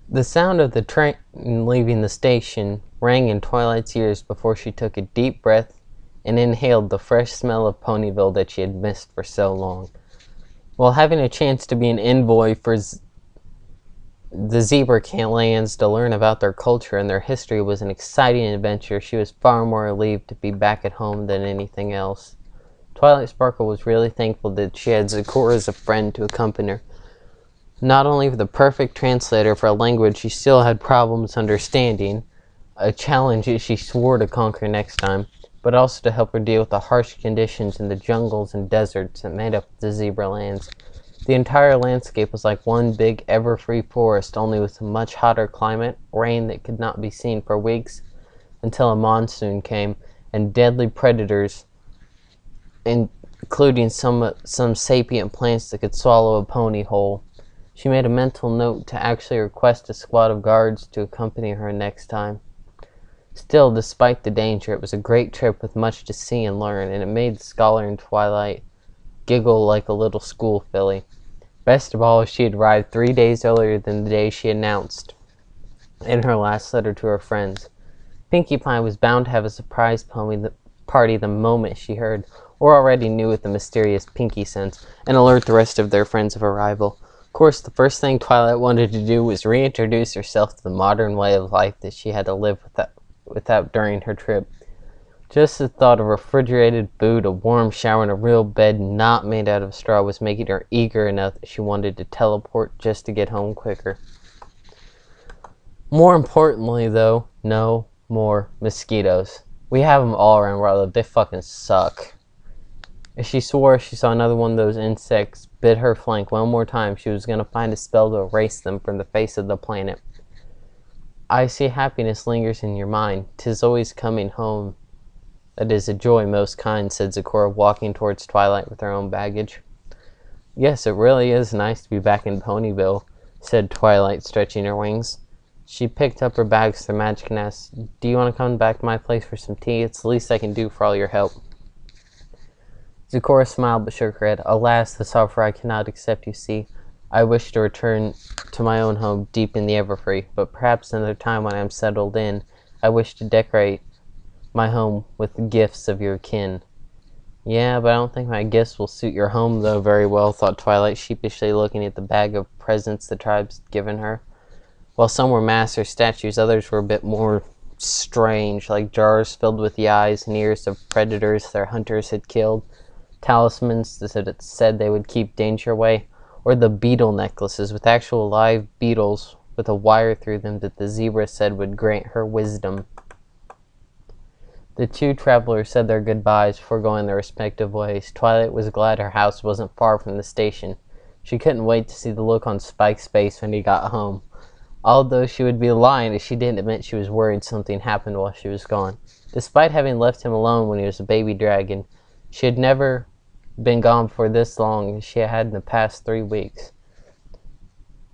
The sound of the train leaving the station rang in Twilight's ears before she took a deep breath and inhaled the fresh smell of Ponyville that she had missed for so long. While having a chance to be an envoy for the zebra lands to learn about their culture and their history was an exciting adventure, she was far more relieved to be back at home than anything else. Twilight Sparkle was really thankful that she had Zecora as a friend to accompany her. Not only the perfect translator for a language she still had problems understanding, a challenge that she swore to conquer next time, but also to help her deal with the harsh conditions in the jungles and deserts that made up the zebra lands. The entire landscape was like one big ever-free forest, only with a much hotter climate, rain that could not be seen for weeks until a monsoon came, and deadly predators, including some sapient plants that could swallow a pony whole. She made a mental note to actually request a squad of guards to accompany her next time. Still, despite the danger, it was a great trip with much to see and learn, and it made the scholar in Twilight giggle like a little school filly. Best of all, she had arrived 3 days earlier than the day she announced in her last letter to her friends. Pinkie Pie was bound to have a surprise party the moment she heard, or already knew with the mysterious Pinkie sense, and alert the rest of their friends of arrival. Of course, the first thing Twilight wanted to do was reintroduce herself to the modern way of life that she had to live without during her trip. Just the thought of refrigerated food, a warm shower, and a real bed not made out of straw was making her eager enough that she wanted to teleport just to get home quicker. More importantly, though, no more mosquitoes. We have them all around where I live. They fucking suck. As she swore she saw another one of those insects bit her flank one more time, she was going to find a spell to erase them from the face of the planet. I see happiness lingers in your mind. 'Tis always coming home. That is a joy most kind, said Zecora, walking towards Twilight with her own baggage. Yes, it really is nice to be back in Ponyville, said Twilight, stretching her wings. She picked up her bags with her magic and asked, Do you want to come back to my place for some tea? It's the least I can do for all your help. Zecora smiled but shook her head. Alas, this offer I cannot accept, you see. I wish to return to my own home deep in the Everfree, but perhaps another time when I am settled in, I wish to decorate my home with the gifts of your kin. Yeah, but I don't think my gifts will suit your home, though, very well, thought Twilight, sheepishly looking at the bag of presents the tribes had given her. While some were masks or statues, others were a bit more strange, like jars filled with the eyes and ears of predators their hunters had killed, talismans that said they would keep danger away, or the beetle necklaces with actual live beetles with a wire through them that the zebra said would grant her wisdom. The two travelers said their goodbyes before going their respective ways. Twilight was glad her house wasn't far from the station. She couldn't wait to see the look on Spike's face when he got home. Although she would be lying if she didn't admit she was worried something happened while she was gone. Despite having left him alone when he was a baby dragon, she had never been gone for this long as she had in the past 3 weeks.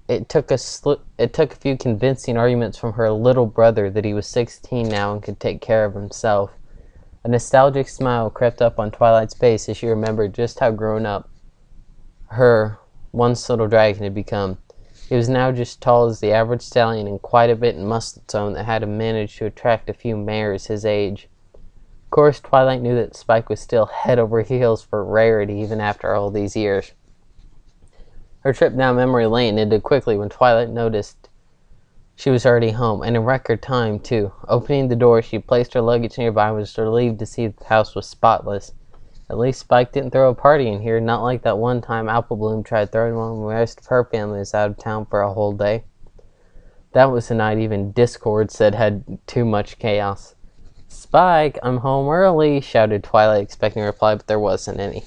It took a few convincing arguments from her little brother that he was 16 now and could take care of himself. A nostalgic smile crept up on Twilight's face as she remembered just how grown up her once little dragon had become. He was now just tall as the average stallion and quite a bit in muscle tone that had managed to attract a few mares his age. Of course, Twilight knew that Spike was still head over heels for rarity even after all these years. Her trip down memory lane ended quickly when Twilight noticed she was already home, and in record time, too. Opening the door, she placed her luggage nearby and was relieved to see that the house was spotless. At least Spike didn't throw a party in here, not like that one time Apple Bloom tried throwing one when the rest of her family was out of town for a whole day. That was the night even Discord said had too much chaos. Spike, I'm home early, shouted Twilight, expecting a reply, but there wasn't any.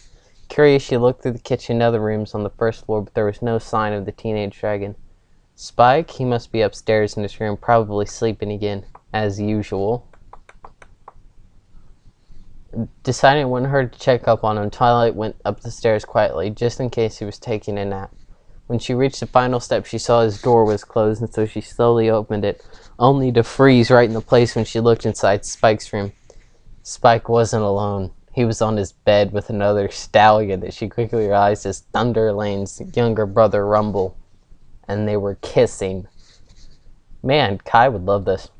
Curious, she looked through the kitchen and other rooms on the first floor, but there was no sign of the teenage dragon. Spike? He must be upstairs in his room, probably sleeping again, as usual. Deciding it wouldn't hurt to check up on him, Twilight went up the stairs quietly, just in case he was taking a nap. When she reached the final step, she saw his door was closed, and so she slowly opened it, only to freeze right in the place when she looked inside Spike's room. Spike wasn't alone. He was on his bed with another stallion that she quickly realized is Thunder Lane's younger brother, Rumble. And they were kissing. Man, Kai would love this.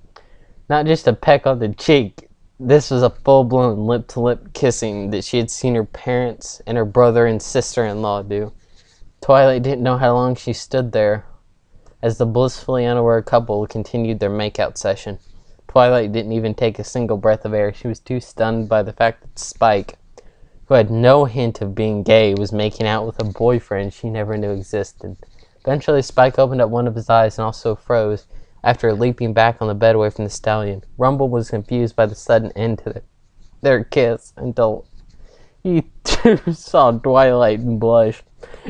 Not just a peck on the cheek. This was a full-blown lip-to-lip kissing that she had seen her parents and her brother and sister-in-law do. Twilight didn't know how long she stood there as the blissfully unaware couple continued their makeout session. Twilight didn't even take a single breath of air. She was too stunned by the fact that Spike, who had no hint of being gay, was making out with a boyfriend she never knew existed. Eventually, Spike opened up one of his eyes and also froze after leaping back on the bed away from the stallion. Rumble was confused by the sudden end to their kiss until he too saw Twilight and blushed,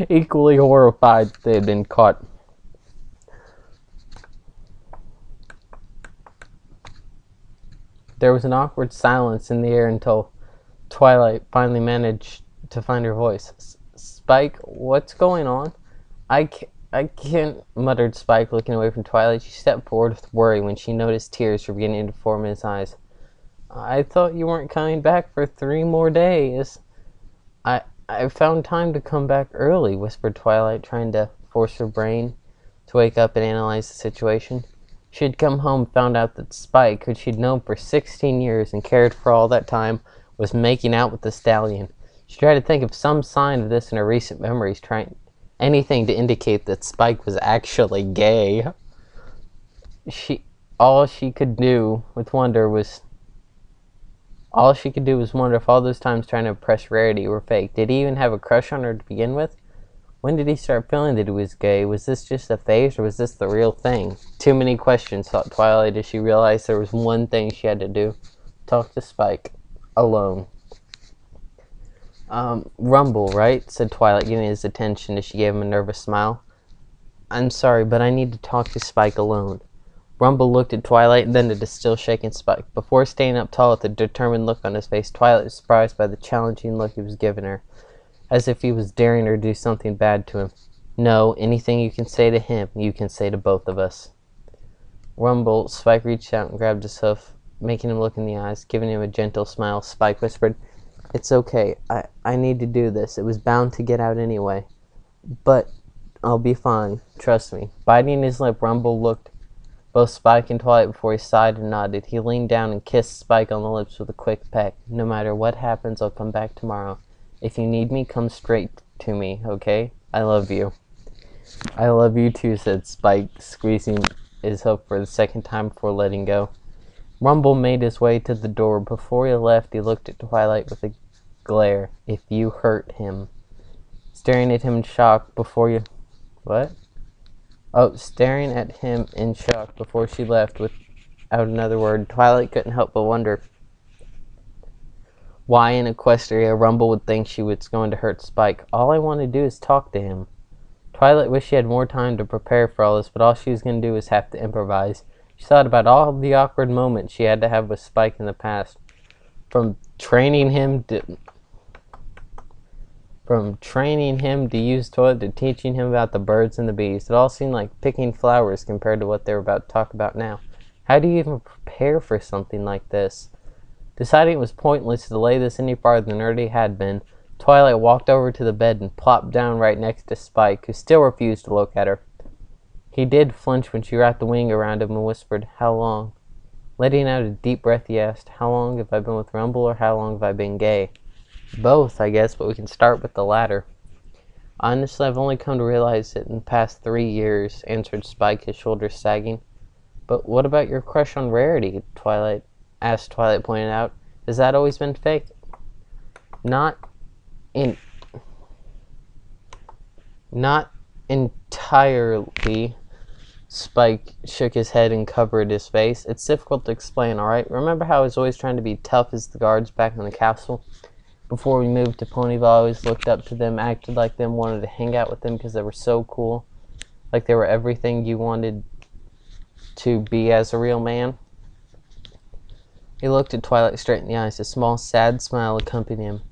equally horrified that they had been caught. There was an awkward silence in the air until Twilight finally managed to find her voice. Spike, what's going on? I can't, muttered Spike, looking away from Twilight. She stepped forward with worry when she noticed tears were beginning to form in his eyes. I thought you weren't coming back for 3 more days. I found time to come back early, whispered Twilight, trying to force her brain to wake up and analyze the situation. She had come home, found out that Spike, who she'd known for 16 years and cared for all that time, was making out with the stallion. She tried to think of some sign of this in her recent memories, trying anything to indicate that Spike was actually gay. All she could do was wonder if all those times trying to impress Rarity were fake. Did he even have a crush on her to begin with? When did he start feeling that he was gay? Was this just a phase, or was this the real thing? Too many questions, thought Twilight as she realized there was one thing she had to do. Talk to Spike. Alone. Rumble, right? Said Twilight, getting his attention as she gave him a nervous smile. I'm sorry, but I need to talk to Spike alone. Rumble looked at Twilight and then at the still shaking Spike. Before staying up tall with a determined look on his face, Twilight was surprised by the challenging look he was giving her, as if he was daring her to do something bad to him. No, anything you can say to him, you can say to both of us. Rumble, Spike reached out and grabbed his hoof, making him look in the eyes, giving him a gentle smile. Spike whispered, It's okay. I need to do this. It was bound to get out anyway. But I'll be fine. Trust me. Biting his lip, Rumble looked both Spike and Twilight before he sighed and nodded. He leaned down and kissed Spike on the lips with a quick peck. No matter what happens, I'll come back tomorrow. If you need me, come straight to me, okay? I love you. I love you too, said Spike, squeezing his hoof for the second time before letting go. Rumble made his way to the door. Before he left, he looked at Twilight with a glare. If you hurt him. Staring at him in shock before you... What? Oh, staring at him in shock before she left without another word. Twilight couldn't help but wonder why in Equestria Rumble would think she was going to hurt Spike. All I want to do is talk to him. Twilight wished she had more time to prepare for all this, but all she was going to do was have to improvise. She thought about all the awkward moments she had to have with Spike in the past. From training him to use toilet to teaching him about the birds and the bees. It all seemed like picking flowers compared to what they were about to talk about now. How do you even prepare for something like this? Deciding it was pointless to delay this any farther than it already had been, Twilight walked over to the bed and plopped down right next to Spike, who still refused to look at her. He did flinch when she wrapped the wing around him and whispered, How long? Letting out a deep breath, he asked, How long have I been with Rumble, or how long have I been gay? Both, I guess, but we can start with the latter. Honestly, I've only come to realize it in the past 3 years, answered Spike, his shoulders sagging. But what about your crush on Rarity? Asked Twilight, pointing out. Has that always been fake? Not entirely. Spike shook his head and covered his face. It's difficult to explain, alright? Remember how I was always trying to be tough as the guards back in the castle? Before we moved to Ponyville, I always looked up to them, acted like them, wanted to hang out with them because they were so cool. Like they were everything you wanted to be as a real man. He looked at Twilight straight in the eyes. A small, sad smile accompanied him.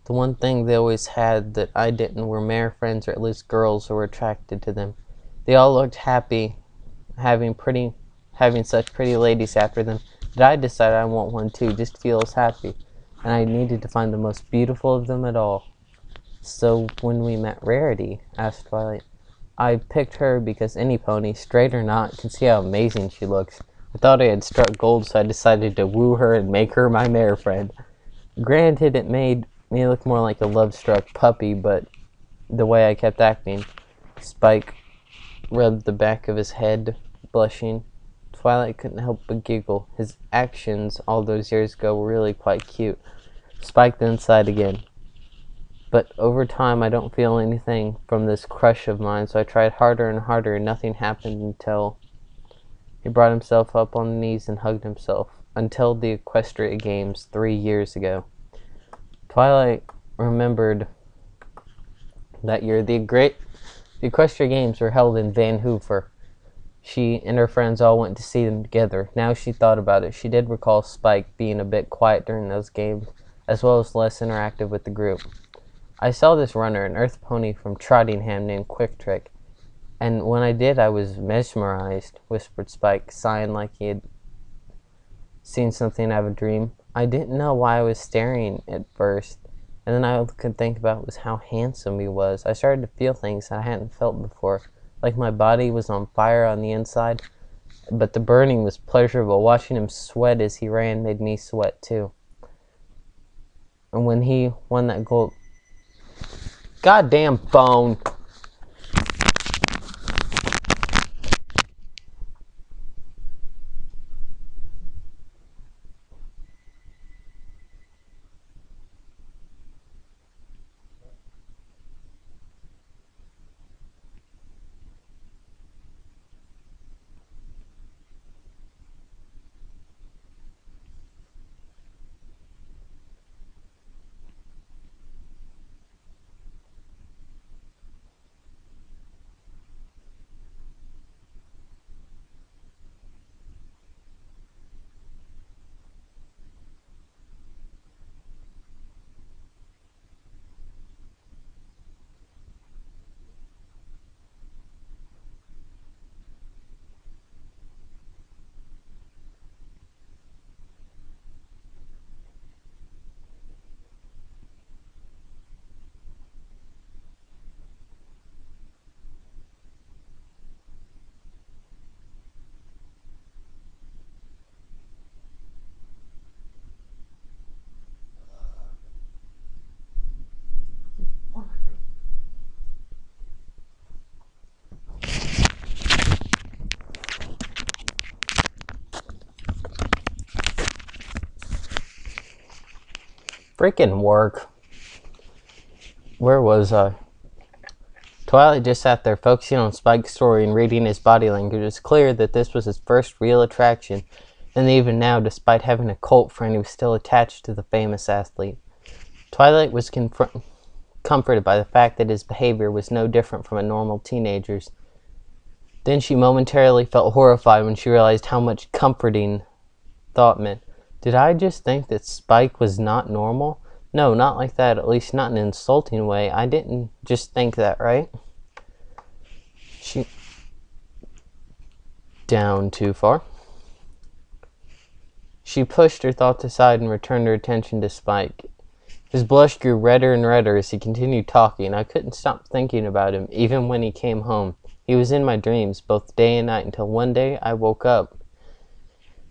The one thing they always had that I didn't were male friends, or at least girls who were attracted to them. They all looked happy, having such pretty ladies after them, that I decided I want one too, just to feel as happy. And I needed to find the most beautiful of them at all. So when we met Rarity, asked Twilight, I picked her because any pony, straight or not, can see how amazing she looks. I thought I had struck gold, so I decided to woo her and make her my mare friend. Granted, it made me look more like a love-struck puppy, but the way I kept acting. Spike rubbed the back of his head, blushing. Twilight couldn't help but giggle. His actions all those years ago were really quite cute. Spike then sighed again. But over time, I don't feel anything from this crush of mine, so I tried harder and harder, and nothing happened until he brought himself up on the knees and hugged himself. Until the Equestria Games 3 years ago. Twilight remembered that year. The Equestria Games were held in Vancouver. She and her friends all went to see them together. Now she thought about it. She did recall Spike being a bit quiet during those games, as well as less interactive with the group. I saw this runner, an earth pony from Trottingham named Quick Trick, and when I did, I was mesmerized, whispered Spike, sighing like he had seen something out of a dream. I didn't know why I was staring at first, and then all I could think about was how handsome he was. I started to feel things that I hadn't felt before, like my body was on fire on the inside, but the burning was pleasurable. Watching him sweat as he ran made me sweat too. And when he won that gold... Goddamn phone! Freaking work. Where was I? Twilight just sat there, focusing on Spike's story and reading his body language. It was clear that this was his first real attraction, and even now, despite having a cult friend, he was still attached to the famous athlete. Twilight was comforted by the fact that his behavior was no different from a normal teenager's. Then she momentarily felt horrified when she realized how much comforting thought meant. Did I just think that Spike was not normal? No, not like that, at least not in an insulting way. I didn't just think that, right? Down too far. She pushed her thoughts aside and returned her attention to Spike. His blush grew redder and redder as he continued talking. I couldn't stop thinking about him, even when he came home. He was in my dreams, both day and night, until one day I woke up.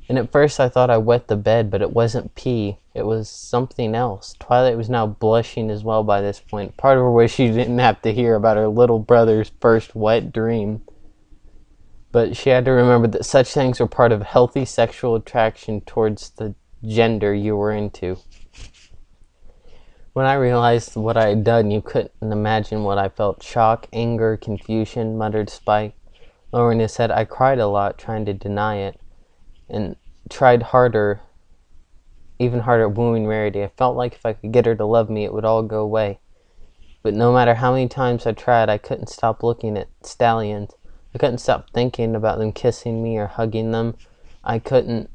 And at first I thought I wet the bed, but it wasn't pee. It was something else. Twilight was now blushing as well by this point. Part of her wish she didn't have to hear about her little brother's first wet dream. But she had to remember that such things were part of healthy sexual attraction towards the gender you were into. When I realized what I had done, you couldn't imagine what I felt. Shock, anger, confusion, muttered Spike. Lowering his head, I cried a lot, trying to deny it. And tried harder, even harder, wooing Rarity. I felt like if I could get her to love me, it would all go away. But no matter how many times I tried, I couldn't stop looking at stallions. I couldn't stop thinking about them kissing me or hugging them. I couldn't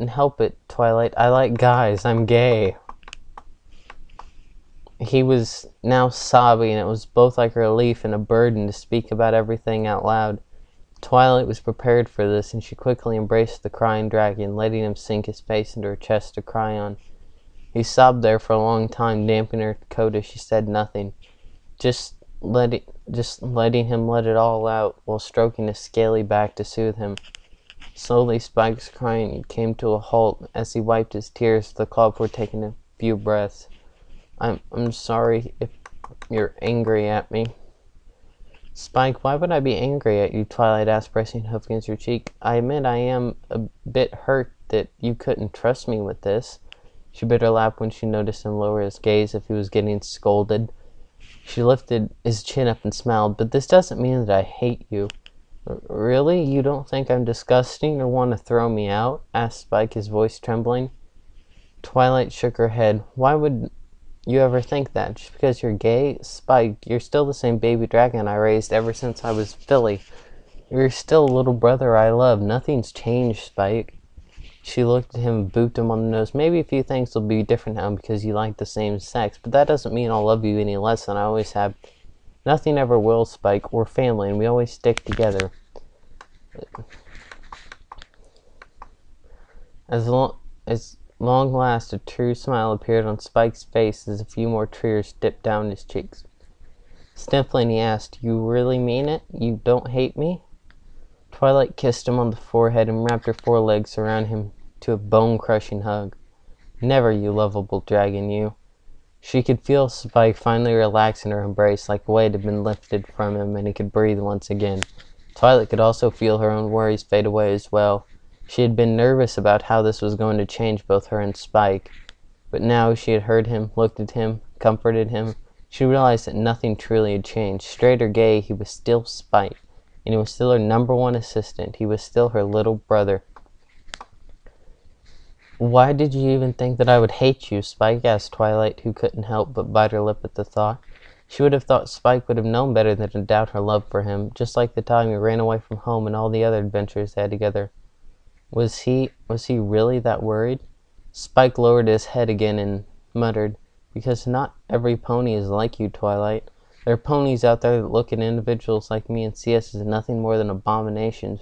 help it, Twilight. I like guys. I'm gay. He was now sobbing. It was both like a relief and a burden to speak about everything out loud. Twilight was prepared for this, and she quickly embraced the crying dragon, letting him sink his face into her chest to cry on. He sobbed there for a long time, damping her coat as she said nothing. Just letting him let it all out while stroking his scaly back to soothe him. Slowly, Spike's crying came to a halt as he wiped his tears with the claw before taking a few breaths. I'm sorry if you're angry at me. Spike, why would I be angry at you? Twilight asked, pressing a hoof against her cheek. I admit I am a bit hurt that you couldn't trust me with this. She bit her lip when she noticed him lower his gaze if he was getting scolded. She lifted his chin up and smiled. But this doesn't mean that I hate you. Really? You don't think I'm disgusting or want to throw me out? Asked Spike, his voice trembling. Twilight shook her head. Why would you ever think that? Just because you're gay? Spike, you're still the same baby dragon I raised ever since I was Philly. You're still a little brother I love. Nothing's changed, Spike. She looked at him and booped him on the nose. Maybe a few things will be different now because you like the same sex, but that doesn't mean I'll love you any less than I always have. Nothing ever will, Spike. We're family, and we always stick together. As long last, a true smile appeared on Spike's face as a few more tears dipped down his cheeks. Sniffling, he asked, You really mean it? You don't hate me? Twilight kissed him on the forehead and wrapped her forelegs around him to a bone-crushing hug. Never, you lovable dragon, you. She could feel Spike finally relax in her embrace, like a weight had been lifted from him, and he could breathe once again. Twilight could also feel her own worries fade away as well. She had been nervous about how this was going to change both her and Spike, but now she had heard him, looked at him, comforted him. She realized that nothing truly had changed. Straight or gay, he was still Spike, and he was still her #1 assistant. He was still her little brother. Why did you even think that I would hate you? Spike asked Twilight, who couldn't help but bite her lip at the thought. She would have thought Spike would have known better than to doubt her love for him, just like the time he ran away from home and all the other adventures they had together. Was he really that worried? Spike lowered his head again and muttered, Because not every pony is like you, Twilight. There are ponies out there that look at individuals like me and see us as nothing more than abominations.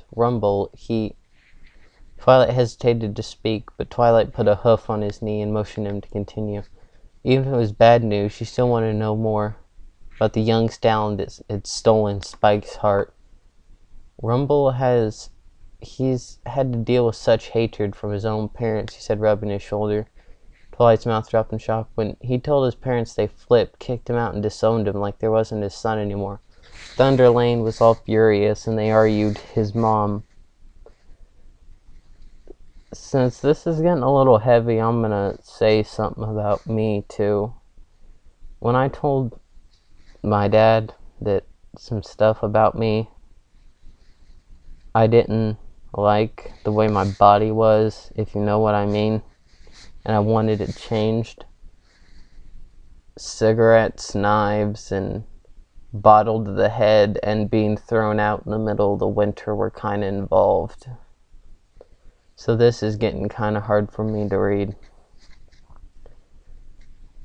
Twilight hesitated to speak, but Twilight put a hoof on his knee and motioned him to continue. Even if it was bad news, she still wanted to know more about the young stallion that had stolen Spike's heart. He's had to deal with such hatred from his own parents, he said, rubbing his shoulder. Twilight's mouth dropped in shock. When he told his parents, they flipped, kicked him out, and disowned him like there wasn't his son anymore. Thunder Lane was all furious, and they argued his mom. Since this is getting a little heavy, I'm gonna say something about me, too. When I told my dad that some stuff about me, I didn't like the way my body was, if you know what I mean, and I wanted it changed. Cigarettes, knives, and bottled to the head and being thrown out in the middle of the winter were kind of involved. So this is getting kind of hard for me to read.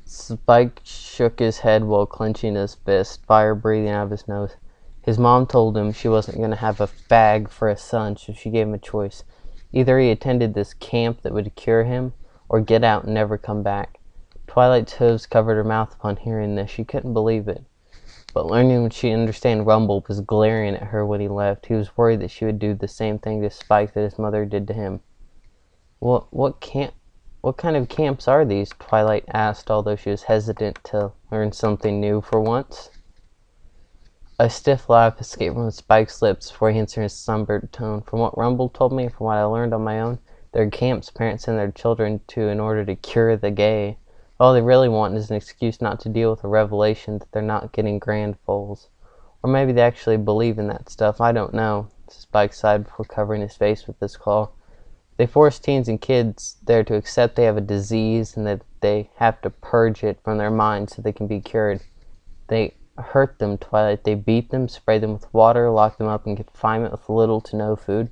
Spike shook his head while clenching his fist, fire breathing out of his nose. His mom told him she wasn't going to have a fag for a son, so she gave him a choice. Either he attended this camp that would cure him, or get out and never come back. Twilight's hooves covered her mouth upon hearing this. She couldn't believe it. But learning when she understand Rumble was glaring at her when he left. He was worried that she would do the same thing to Spike that his mother did to him. What kind of camps are these? Twilight asked, although she was hesitant to learn something new for once. A stiff laugh escaped from Spike's lips before he answered in a sunburned tone. From what Rumble told me, from what I learned on my own, there are camps parents send their children to in order to cure the gay. All they really want is an excuse not to deal with a revelation that they're not getting grand foals. Or maybe they actually believe in that stuff. I don't know. Spike sighed before covering his face with his claw. They force teens and kids there to accept they have a disease and that they have to purge it from their minds so they can be cured. They hurt them, Twilight. They beat them, spray them with water, lock them up in confinement with little to no food,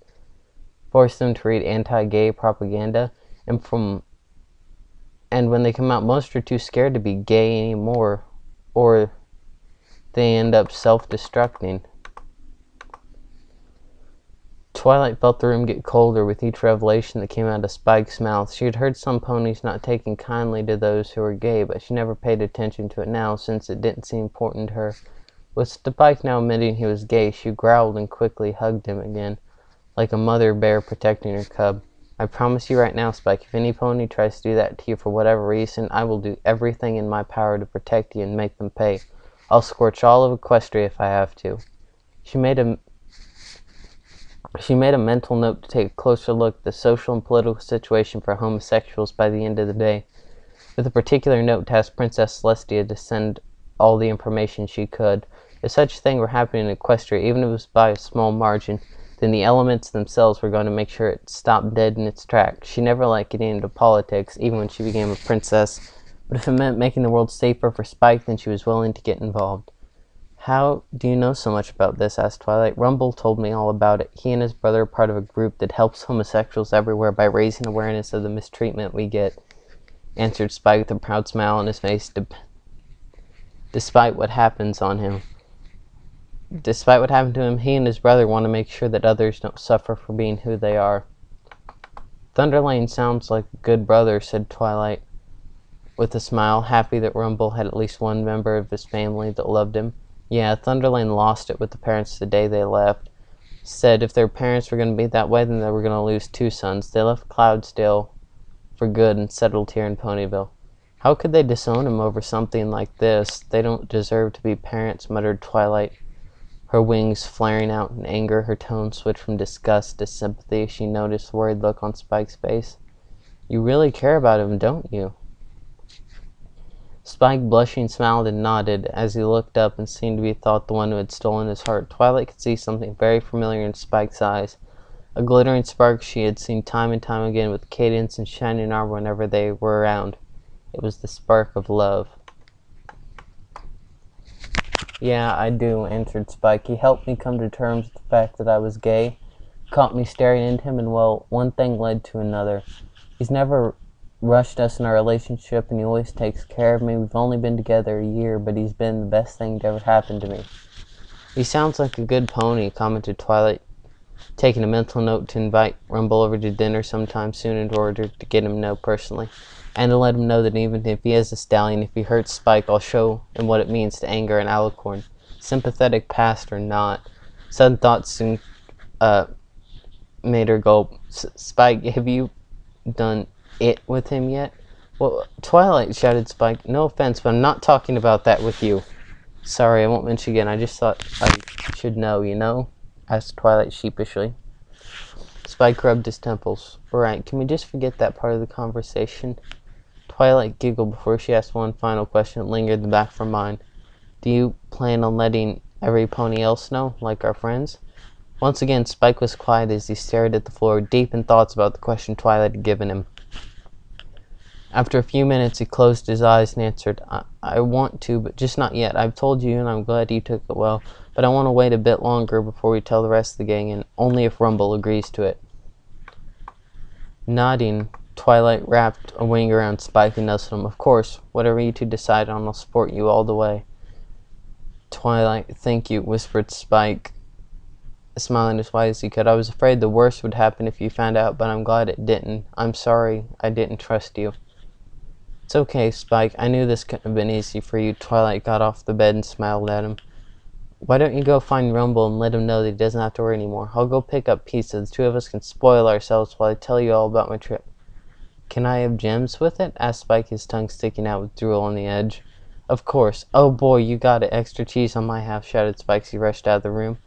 force them to read anti-gay propaganda, and when they come out, most are too scared to be gay anymore, or they end up self-destructing. Twilight felt the room get colder with each revelation that came out of Spike's mouth. She had heard some ponies not taking kindly to those who were gay, but she never paid attention to it now, since it didn't seem important to her. With Spike now admitting he was gay, she growled and quickly hugged him again, like a mother bear protecting her cub. I promise you right now, Spike, if any pony tries to do that to you for whatever reason, I will do everything in my power to protect you and make them pay. I'll scorch all of Equestria if I have to. She made a mental note to take a closer look at the social and political situation for homosexuals by the end of the day, with a particular note to ask Princess Celestia to send all the information she could. If such a thing were happening in Equestria, even if it was by a small margin, then the elements themselves were going to make sure it stopped dead in its tracks. She never liked getting into politics, even when she became a princess, but if it meant making the world safer for Spike, then she was willing to get involved. How do you know so much about this? Asked Twilight. Rumble told me all about it. He and his brother are part of a group that helps homosexuals everywhere by raising awareness of the mistreatment we get, answered Spike with a proud smile on his face, despite what happens on him. Despite what happened to him, he and his brother want to make sure that others don't suffer for being who they are. Thunderlane sounds like a good brother, said Twilight, with a smile, happy that Rumble had at least one member of his family that loved him. Yeah, Thunderlane lost it with the parents the day they left. Said if their parents were going to be that way, then they were going to lose 2 sons. They left Cloudsdale for good and settled here in Ponyville. How could they disown him over something like this? They don't deserve to be parents, muttered Twilight, her wings flaring out in anger. Her tone switched from disgust to sympathy as she noticed the worried look on Spike's face. You really care about him, don't you? Spike, blushing, smiled and nodded as he looked up and seemed to be thought the one who had stolen his heart. Twilight could see something very familiar in Spike's eyes, a glittering spark she had seen time and time again with Cadence and Shining Armor whenever they were around. It was the spark of love. Yeah, I do, answered Spike. He helped me come to terms with the fact that I was gay, caught me staring into him, and well, one thing led to another. He's never rushed us in our relationship, and he always takes care of me. We've only been together a year, but he's been the best thing to ever happen to me. He sounds like a good pony, commented Twilight, taking a mental note to invite Rumble over to dinner sometime soon in order to get him to know personally, and to let him know that even if he is a stallion, if he hurts Spike, I'll show him what it means to anger an alicorn, sympathetic past or not. Sudden thoughts made her gulp. Spike, have you done it with him yet? Well, Twilight, shouted Spike. No offense, but I'm not talking about that with you. Sorry, I won't mention again. I just thought I should know, you know? Asked Twilight sheepishly. Spike rubbed his temples. Right, can we just forget that part of the conversation? Twilight giggled before she asked one final question that lingered in the back of her mind. Do you plan on letting every pony else know, like our friends? Once again, Spike was quiet as he stared at the floor, deep in thoughts about the question Twilight had given him. After a few minutes, he closed his eyes and answered, I want to, but just not yet. I've told you, and I'm glad you took it well, but I want to wait a bit longer before we tell the rest of the gang, and only if Rumble agrees to it. Nodding, Twilight wrapped a wing around Spike and nuzzled him. Of course, whatever you two decide on, I'll support you all the way. Twilight, thank you, whispered Spike, smiling as wide as he could. I was afraid the worst would happen if you found out, but I'm glad it didn't. I'm sorry I didn't trust you. It's okay, Spike. I knew this couldn't have been easy for you. Twilight got off the bed and smiled at him. Why don't you go find Rumble and let him know that he doesn't have to worry anymore? I'll go pick up pizza. The 2 of us can spoil ourselves while I tell you all about my trip. Can I have gems with it? Asked Spike, his tongue sticking out with drool on the edge. Of course. Oh boy, you got it. Extra cheese on my half, shouted Spike as he rushed out of the room.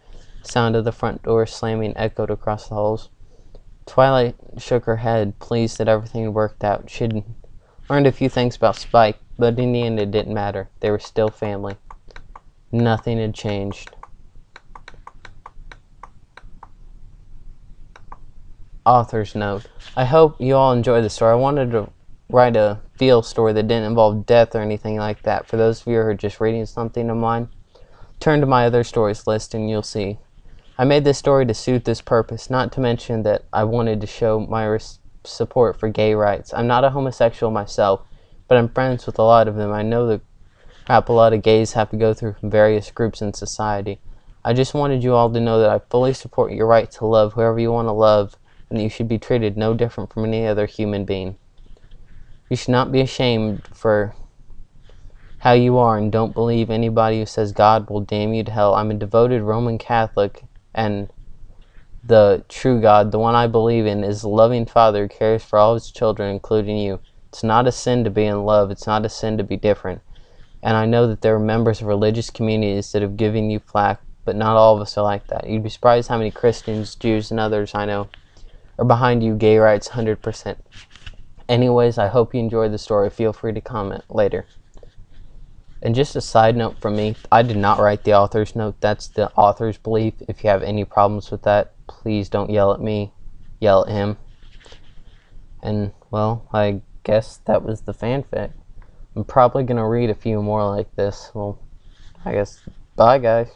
The sound of the front door slamming echoed across the halls. Twilight shook her head, pleased that everything had worked out. She'd learned a few things about Spike, but in the end it didn't matter. They were still family. Nothing had changed. Author's note. I hope you all enjoyed the story. I wanted to write a feel story that didn't involve death or anything like that. For those of you who are just reading something of mine, turn to my other stories list and you'll see. I made this story to suit this purpose, not to mention that I wanted to show my support for gay rights. I'm not a homosexual myself, but I'm friends with a lot of them. I know the crap a lot of gays have to go through from various groups in society. I just wanted you all to know that I fully support your right to love whoever you want to love, and that you should be treated no different from any other human being. You should not be ashamed for how you are and don't believe anybody who says God will damn you to hell. I'm a devoted Roman Catholic, and the true God, the one I believe in, is a loving Father who cares for all his children, including you. It's not a sin to be in love. It's not a sin to be different. And I know that there are members of religious communities that have given you flack, but not all of us are like that. You'd be surprised how many Christians, Jews, and others I know are behind you, gay rights, 100%. Anyways, I hope you enjoyed the story. Feel free to comment later. And just a side note from me, I did not write the author's note. That's the author's belief. If you have any problems with that, please don't yell at me. Yell at him. And, well, I guess that was the fanfic. I'm probably going to read a few more like this. Well, I guess, bye guys.